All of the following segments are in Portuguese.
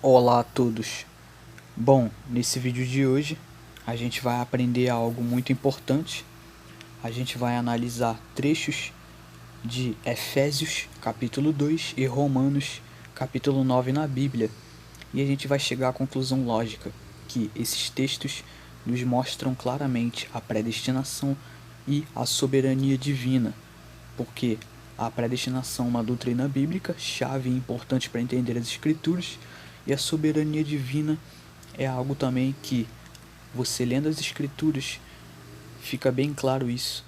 Olá a todos. Bom, nesse vídeo de hoje a gente vai aprender algo muito importante. A gente vai analisar trechos de Efésios capítulo 2 e Romanos capítulo 9 na Bíblia. E a gente vai chegar à conclusão lógica que esses textos nos mostram claramente a predestinação e a soberania divina, porque a predestinação é uma doutrina bíblica, chave e importante para entender as escrituras, e a soberania divina é algo também que você lendo as escrituras fica bem claro isso,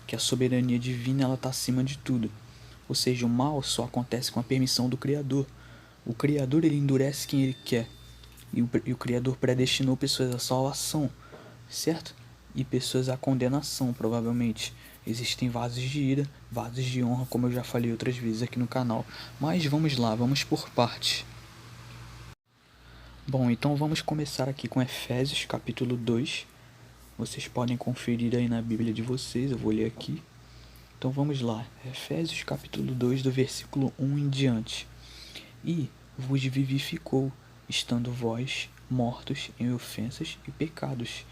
que a soberania divina ela está acima de tudo. Ou seja, o mal só acontece com a permissão do Criador. O Criador ele endurece quem ele quer. E o Criador predestinou pessoas à salvação, certo? E pessoas à condenação, provavelmente. Existem vasos de ira, vasos de honra, como eu já falei outras vezes aqui no canal. Mas vamos lá, vamos por partes. Bom, então vamos começar aqui com Efésios capítulo 2. Vocês podem conferir aí na Bíblia de vocês, eu vou ler aqui. Então vamos lá, Efésios capítulo 2, do versículo 1 em diante. E vos vivificou, estando vós mortos em ofensas e pecados,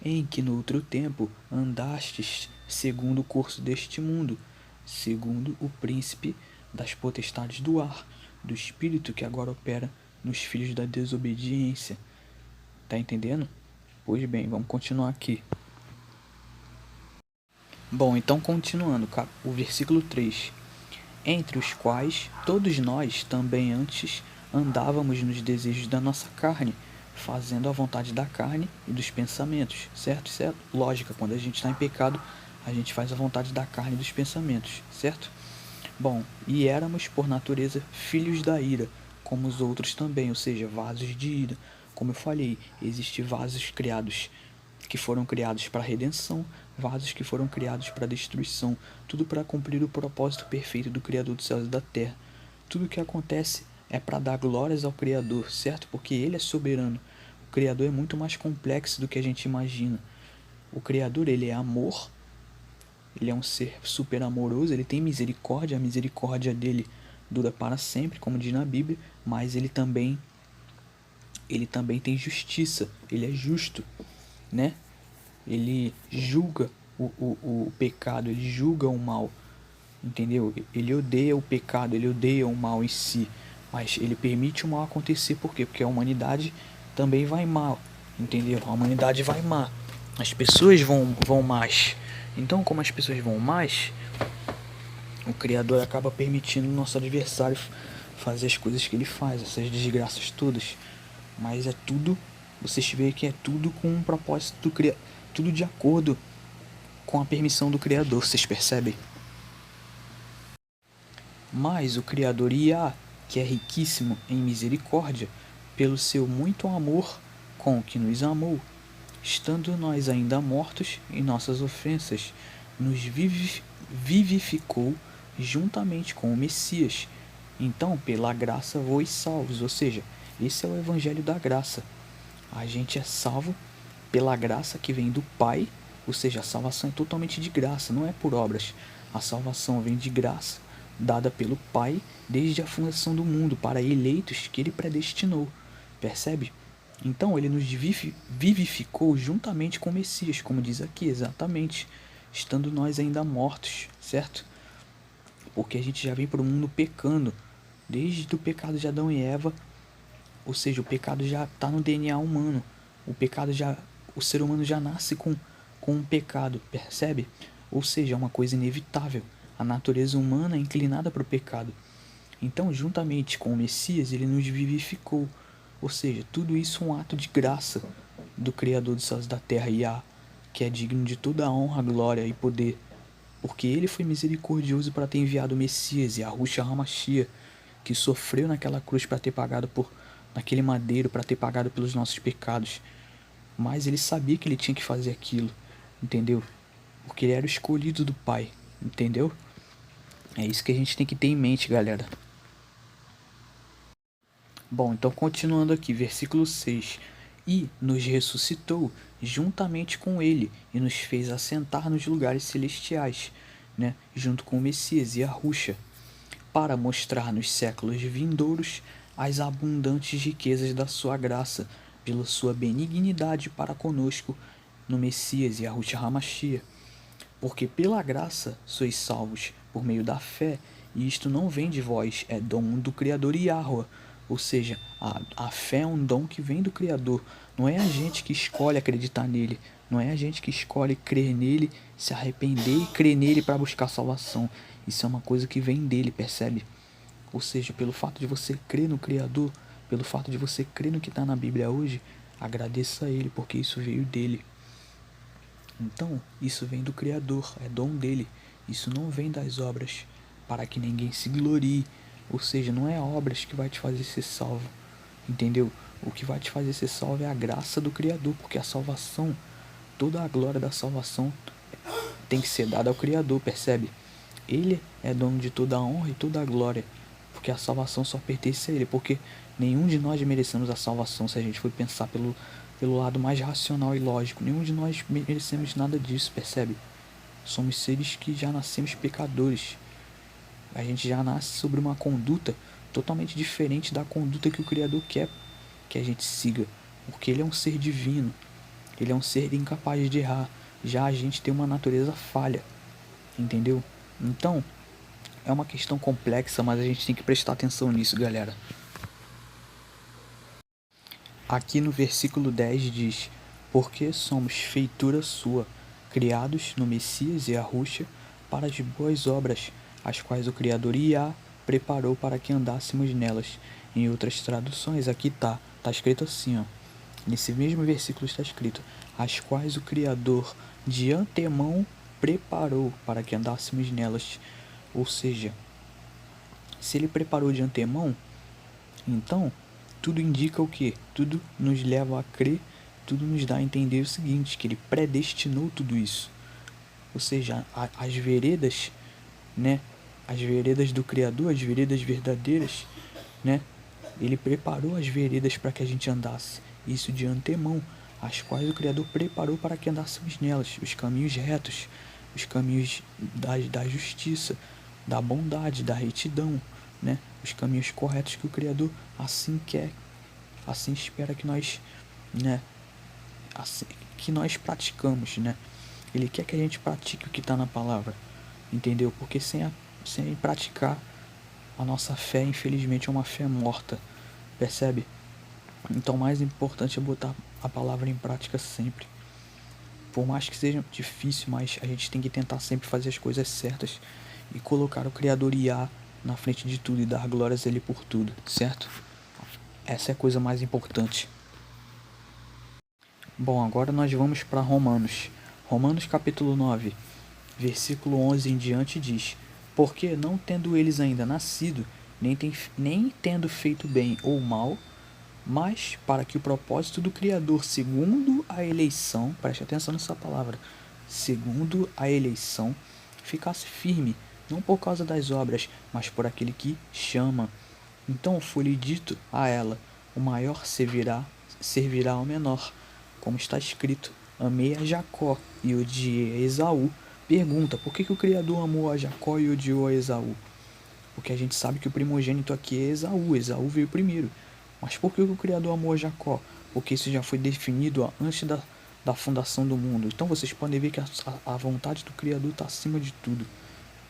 em que no outro tempo andastes segundo o curso deste mundo, segundo o príncipe das potestades do ar, do espírito que agora opera nos filhos da desobediência. Tá entendendo? Pois bem, vamos continuar aqui. Bom, então continuando, o versículo 3. Entre os quais todos nós também antes andávamos nos desejos da nossa carne, fazendo a vontade da carne e dos pensamentos, certo? Isso é lógica, quando a gente está em pecado, a gente faz a vontade da carne e dos pensamentos, certo? Bom, e éramos por natureza filhos da ira, como os outros também, ou seja, vasos de ira. Como eu falei, existem vasos criados que foram criados para redenção, vasos que foram criados para destruição, tudo para cumprir o propósito perfeito do Criador dos céus e da terra. Tudo o que acontece é para dar glórias ao Criador, certo? Porque Ele é soberano. O Criador é muito mais complexo do que a gente imagina. O Criador, ele é amor, ele é um ser super amoroso, ele tem misericórdia, a misericórdia dele dura para sempre, como diz na Bíblia, mas ele também tem justiça, ele é justo, né? Ele julga o pecado, ele julga o mal, entendeu? Ele odeia o pecado, ele odeia o mal em si, mas ele permite o mal acontecer, por quê? Porque a humanidade também vai mal, entendeu? A humanidade vai má, as pessoas vão mais. Então, como as pessoas vão mais, o Criador acaba permitindo o nosso adversário fazer as coisas que ele faz, essas desgraças todas. Mas é tudo, vocês veem que é tudo com um propósito do Criador, tudo de acordo com a permissão do Criador, vocês percebem? Mas o Criador Iá, que é riquíssimo em misericórdia, pelo seu muito amor com que nos amou, estando nós ainda mortos em nossas ofensas, nos vivificou juntamente com o Messias. Então, pela graça vos salvos, ou seja, esse é o evangelho da graça. A gente é salvo pela graça que vem do Pai, ou seja, a salvação é totalmente de graça, não é por obras. A salvação vem de graça, dada pelo Pai desde a fundação do mundo, para eleitos que Ele predestinou. Percebe? Então ele nos vivificou juntamente com o Messias, como diz aqui, exatamente, estando nós ainda mortos, certo? Porque a gente já vem para o mundo pecando, desde o pecado de Adão e Eva, ou seja, o pecado já está no DNA humano, o ser humano já nasce com um pecado, percebe? Ou seja, é uma coisa inevitável, a natureza humana é inclinada para o pecado. Então, juntamente com o Messias, ele nos vivificou. Ou seja, tudo isso é um ato de graça do Criador dos céus e da terra, Yah, que é digno de toda a honra, glória e poder. Porque ele foi misericordioso para ter enviado o Messias, Yahushua HaMashiach, que sofreu naquela cruz para ter pagado naquele madeiro, para ter pagado pelos nossos pecados. Mas ele sabia que ele tinha que fazer aquilo, entendeu? Porque ele era o escolhido do Pai, entendeu? É isso que a gente tem que ter em mente, galera. Bom, então continuando aqui, versículo 6. E nos ressuscitou juntamente com ele e nos fez assentar nos lugares celestiais, né, junto com o Messias e a Ruxa, para mostrar nos séculos vindouros as abundantes riquezas da sua graça, pela sua benignidade para conosco, no Messias e Yahushua HaMashiach. Porque pela graça sois salvos, por meio da fé, e isto não vem de vós, é dom do Criador Yahuwah. Ou seja, a fé é um dom que vem do Criador. Não é a gente que escolhe acreditar nele. Não é a gente que escolhe crer nele, se arrepender e crer nele para buscar salvação. Isso é uma coisa que vem dele, percebe? Ou seja, pelo fato de você crer no Criador, pelo fato de você crer no que está na Bíblia hoje, agradeça a ele, porque isso veio dele. Então, isso vem do Criador, é dom dele. Isso não vem das obras, para que ninguém se glorie. Ou seja, não é obras que vai te fazer ser salvo, entendeu? O que vai te fazer ser salvo é a graça do Criador, porque a salvação, toda a glória da salvação tem que ser dada ao Criador, percebe? Ele é dono de toda a honra e toda a glória, porque a salvação só pertence a ele, porque nenhum de nós merecemos a salvação se a gente for pensar pelo lado mais racional e lógico. Nenhum de nós merecemos nada disso, percebe? Somos seres que já nascemos pecadores. A gente já nasce sobre uma conduta totalmente diferente da conduta que o Criador quer que a gente siga, porque ele é um ser divino, ele é um ser incapaz de errar. Já a gente tem uma natureza falha, entendeu? Então, é uma questão complexa, mas a gente tem que prestar atenção nisso, galera. Aqui no versículo 10 diz: porque somos feitura sua, criados no Messias e Yahushua para as boas obras, as quais o Criador Iá preparou para que andássemos nelas. Em outras traduções, aqui tá escrito assim, ó. Nesse mesmo versículo está escrito: as quais o Criador de antemão preparou para que andássemos nelas. Ou seja, se ele preparou de antemão, então tudo indica o que? Tudo nos leva a crer, tudo nos dá a entender o seguinte, que ele predestinou tudo isso. Ou seja, as veredas, né? As veredas do Criador, as veredas verdadeiras, né? Ele preparou as veredas para que a gente andasse, isso de antemão, as quais o Criador preparou para que andássemos nelas, os caminhos retos, os caminhos da justiça, da bondade, da retidão, né? Os caminhos corretos que o Criador assim quer, assim espera que nós, né? Assim, que nós praticamos, né? Ele quer que a gente pratique o que está na palavra, entendeu? Porque sem praticar, a nossa fé, infelizmente, é uma fé morta, percebe? Então, o mais importante é botar a palavra em prática sempre. Por mais que seja difícil, mas a gente tem que tentar sempre fazer as coisas certas e colocar o Criador Iá na frente de tudo e dar glórias a ele por tudo, certo? Essa é a coisa mais importante. Bom, agora nós vamos para Romanos. Romanos capítulo 9, versículo 11 em diante diz: porque não tendo eles ainda nascido, nem tendo feito bem ou mal, mas para que o propósito do Criador, segundo a eleição, preste atenção nessa palavra, segundo a eleição, ficasse firme, não por causa das obras, mas por aquele que chama. Então foi-lhe dito a ela: o maior servirá ao menor. Como está escrito: amei a Jacó e odiei a Esaú. Pergunta: por que o Criador amou a Jacó e odiou a Esaú? Porque a gente sabe que o primogênito aqui é Esaú. Esaú veio primeiro. Mas por que o Criador amou a Jacó? Porque isso já foi definido antes da fundação do mundo. Então vocês podem ver que a vontade do Criador está acima de tudo.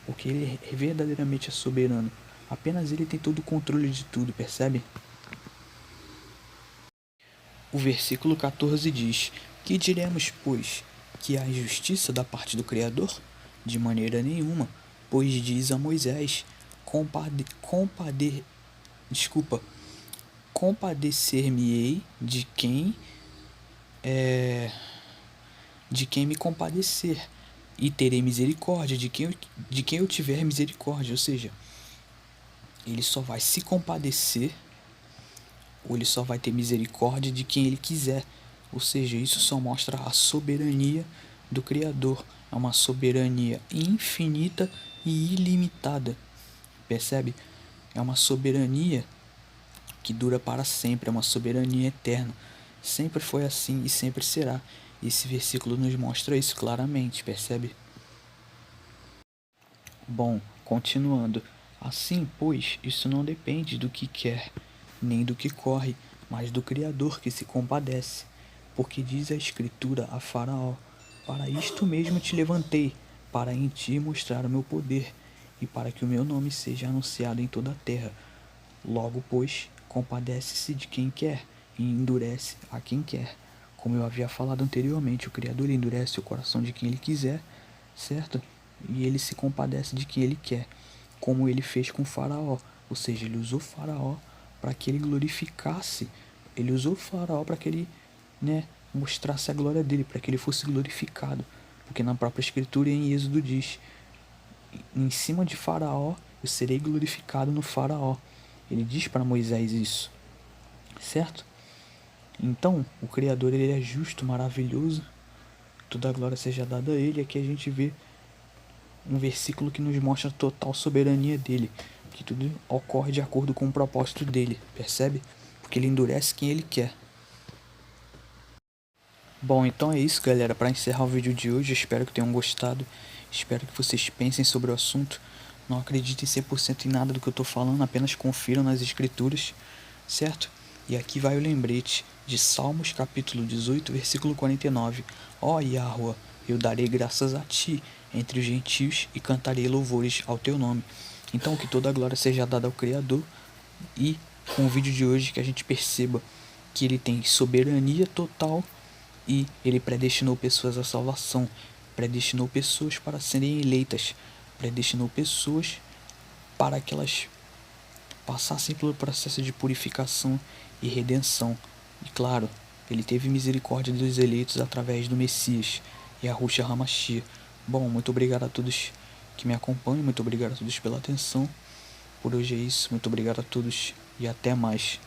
Porque ele verdadeiramente é soberano. Apenas ele tem todo o controle de tudo, percebe? O versículo 14 diz: que diremos, pois, que há injustiça da parte do Criador? De maneira nenhuma, pois diz a Moisés: compadecer-me-ei de quem me compadecer, e terei misericórdia de quem eu tiver misericórdia. Ou seja, ele só vai se compadecer, ou ele só vai ter misericórdia de quem ele quiser. Ou seja, isso só mostra a soberania do Criador. É uma soberania infinita e ilimitada, percebe? É uma soberania que dura para sempre, é uma soberania eterna. Sempre foi assim e sempre será. Esse versículo nos mostra isso claramente, percebe? Bom, continuando. Assim, pois, isso não depende do que quer nem do que corre, mas do Criador que se compadece. Porque diz a Escritura a Faraó: para isto mesmo te levantei, para em ti mostrar o meu poder, e para que o meu nome seja anunciado em toda a terra. Logo, pois, compadece-se de quem quer, e endurece a quem quer. Como eu havia falado anteriormente, o Criador endurece o coração de quem ele quiser, certo? E ele se compadece de quem ele quer, como ele fez com Faraó. Ou seja, ele usou Faraó para que ele glorificasse. Ele usou Faraó para que ele, mostrasse a glória dele, para que ele fosse glorificado. Porque na própria Escritura em Êxodo diz: em cima de Faraó eu serei glorificado no Faraó. Ele diz para Moisés isso, certo? Então, o Criador, ele é justo, maravilhoso, toda a glória seja dada a ele. Aqui a gente vê um versículo que nos mostra a total soberania dele, que tudo ocorre de acordo com o propósito dele, percebe? Porque ele endurece quem ele quer. Bom, então é isso, galera, para encerrar o vídeo de hoje. Espero que tenham gostado, espero que vocês pensem sobre o assunto. Não acreditem 100% em nada do que eu estou falando, apenas confiram nas escrituras, certo? E aqui vai o lembrete de Salmos capítulo 18, versículo 49. Ó Yahweh, eu darei graças a ti entre os gentios e cantarei louvores ao teu nome. Então que toda a glória seja dada ao Criador, e com o vídeo de hoje que a gente perceba que ele tem soberania total e ele predestinou pessoas à salvação, predestinou pessoas para serem eleitas, predestinou pessoas para que elas passassem pelo processo de purificação e redenção. E claro, ele teve misericórdia dos eleitos através do Messias, Yahushua HaMashiach. Bom, muito obrigado a todos que me acompanham, muito obrigado a todos pela atenção. Por hoje é isso, muito obrigado a todos e até mais.